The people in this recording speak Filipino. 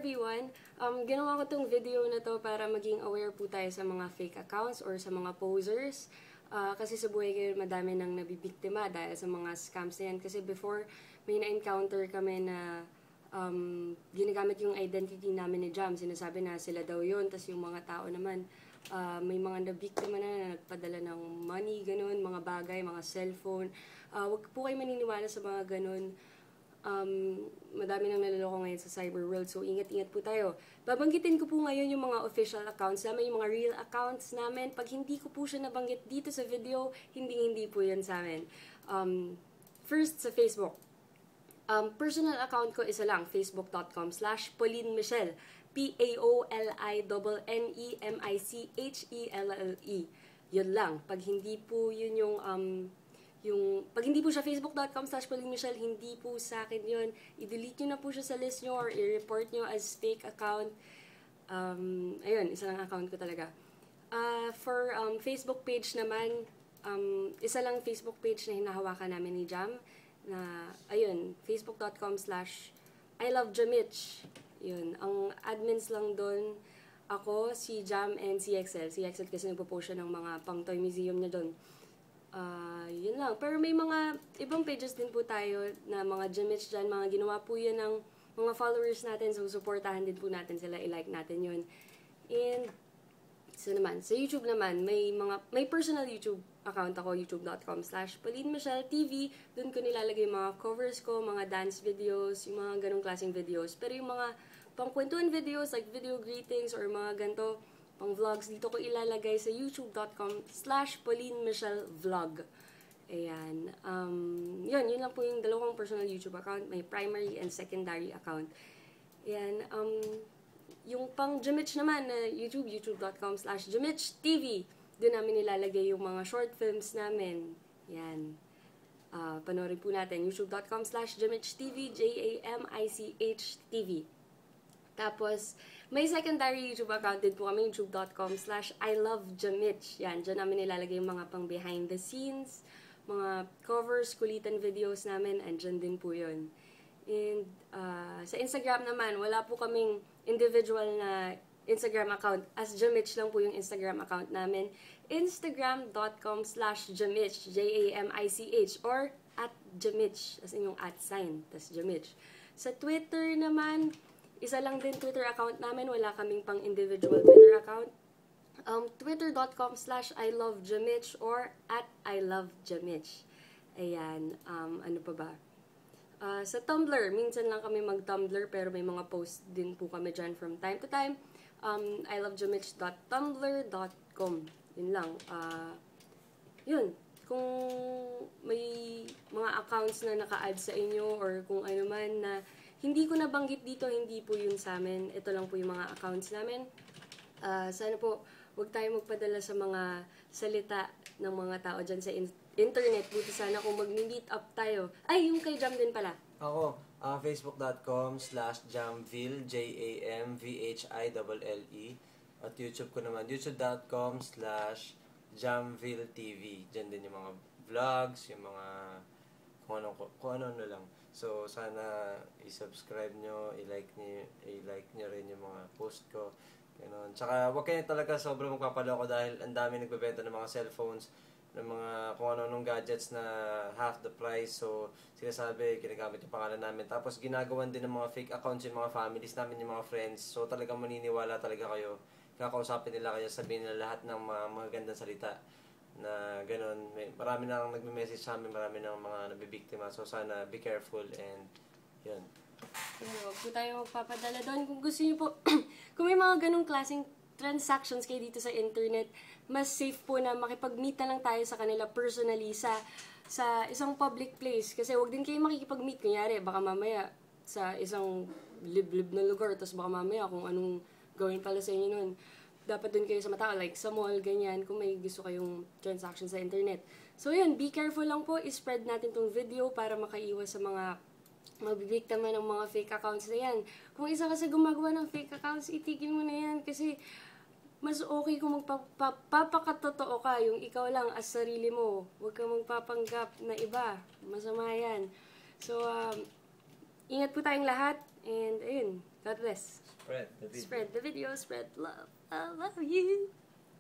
everyone! Ginawa ko tong video na to para maging aware po tayo sa mga fake accounts or sa mga posers. Kasi sa buhay kayo madami nang nabibiktima dahil sa mga scams na yan. Kasi before, may na-encounter kami na ginagamit yung identity namin ni Jam. Sinasabi na sila daw yun. Tapos yung mga tao naman, may mga nabiktima na nagpadala ng money, ganun, mga bagay, mga cellphone. Huwag po kayo maniniwala sa mga ganun. Madami nang naloloko ngayon sa cyber world, so ingat-ingat po tayo. Babanggitin ko po ngayon yung mga official accounts namin, yung mga real accounts namin. Pag hindi ko po siya nabanggit dito sa video, hindi po yan sa amin. First, sa Facebook. Personal account ko isa lang, facebook.com/PaulineMichelle. PaulineMichelle. Yun lang. Pag hindi po yun pag hindi po siya facebook.com/PaulineMichelle, hindi po sa akin yun. I-delete nyo na po siya sa list nyo or i-report nyo as fake account. Ayun, isa lang account ko talaga. For Facebook page naman, isa lang Facebook page na hinahawakan namin ni Jam. Na, ayun, facebook.com/ILoveJamich. Yun, ang admins lang doon, ako, si Jam, and si XL. Si XL kasi nagpo-post siya ng mga pang-toy museum niya doon. Yun lang. Pero may mga ibang pages din po tayo na mga Jamich dyan. Mga ginawa po yun ng mga followers natin. So, supportahan din po natin sila. I-like natin yun. And, so naman, sa YouTube naman, may personal YouTube account ako, youtube.com/PaulineMichelleTV. Doon ko nilalagay yung mga covers ko, mga dance videos, yung mga ganong klaseng videos. Pero yung mga pangkwentuhan videos, like video greetings or mga ganito, pang vlogs, dito ko ilalagay sa youtube.com/PaulineMichelleVlog. Ayan. Yun lang po yung dalawang personal YouTube account. May primary and secondary account. Ayan. Yung pang Jamich naman na youtube.com/JamichTV. Doon namin nilalagay yung mga short films namin. Ayan. Panoorin po natin. youtube.com/JamichTV. JAMICHTV. Tapos, may secondary YouTube account din po kami, youtube.com/ILoveJamich. Yan, dyan namin nilalagay yung mga pang behind the scenes, mga covers, kulitan videos namin, andyan din po yun. And sa Instagram naman, wala po kaming individual na Instagram account. As Jamich lang po yung Instagram account namin. Instagram.com/Jamich, JAMICH, or @Jamich, as in yung @sign, tas Jamich. Sa Twitter naman, isa lang din Twitter account namin. Wala kaming pang individual Twitter account. Twitter.com/ILoveJamich or @ILoveJamich. Ayan. Ano pa ba? Sa Tumblr, minsan lang kami mag-Tumblr pero may mga post din po kami dyan from time to time. ilovejamich.tumblr.com. Yun lang. Yun. Kung may mga accounts na naka-add sa inyo or kung ano man na hindi ko nabanggit dito, hindi po yun sa amin. Ito lang po yung mga accounts namin. Sana po, huwag tayo magpadala sa mga salita ng mga tao dyan sa internet. Buti sana kung mag-meet up tayo. Ay, yung kay Jam din pala. Ako, facebook.com/Jamville, JAMVHILLE. At YouTube ko naman, youtube.com/JamvilleTV. Diyan din yung mga vlogs, yung mga kung ano lang. So, sana i-subscribe nyo, i-like nyo rin yung mga post ko. Ganun. Tsaka, huwag kayo talaga sobrang magpapaloko dahil ang dami nagbebenta ng mga cellphones, ng mga kung ano-anong gadgets na half the price. So, sinasabi, ginagamit yung pangalan namin. Tapos, ginagawan din ng mga fake accounts yung mga families namin, yung mga friends. So, talagang maniniwala talaga kayo. Kakausapin nila kayo, sabihin nila lahat ng mga gandang salita na ganun. Marami na nagme-message sa amin, marami na mga nabibiktima. So, sana be careful and yun. Huwag po tayo magpapadala doon. Kung gusto niyo po, kung may mga ganung klaseng transactions kayo dito sa internet, mas safe po na makipag-meet na lang tayo sa kanila personally sa isang public place. Kasi huwag din kayo makikipag-meet. Kunyari, baka mamaya sa isang liblib na lugar, tapos baka mamaya kung anong gawin pala sa inyo nun. Dapat dun kayo sa matao, like sa mall, ganyan, kung may gusto kayong transaction sa internet. So yun, be careful lang po, i-spread natin tong video para makaiwas sa mga mabibiktima ng mga fake accounts na yan. Kung isa kasi gumagawa ng fake accounts, itigil mo na yan kasi mas okay kung magpapakatotoo ka, yung ikaw lang as sarili mo. Huwag kang magpapanggap na iba. Masama yan. So, ingat po tayong lahat and ayun, God this. Spread the video. Spread the video, spread love. I love you.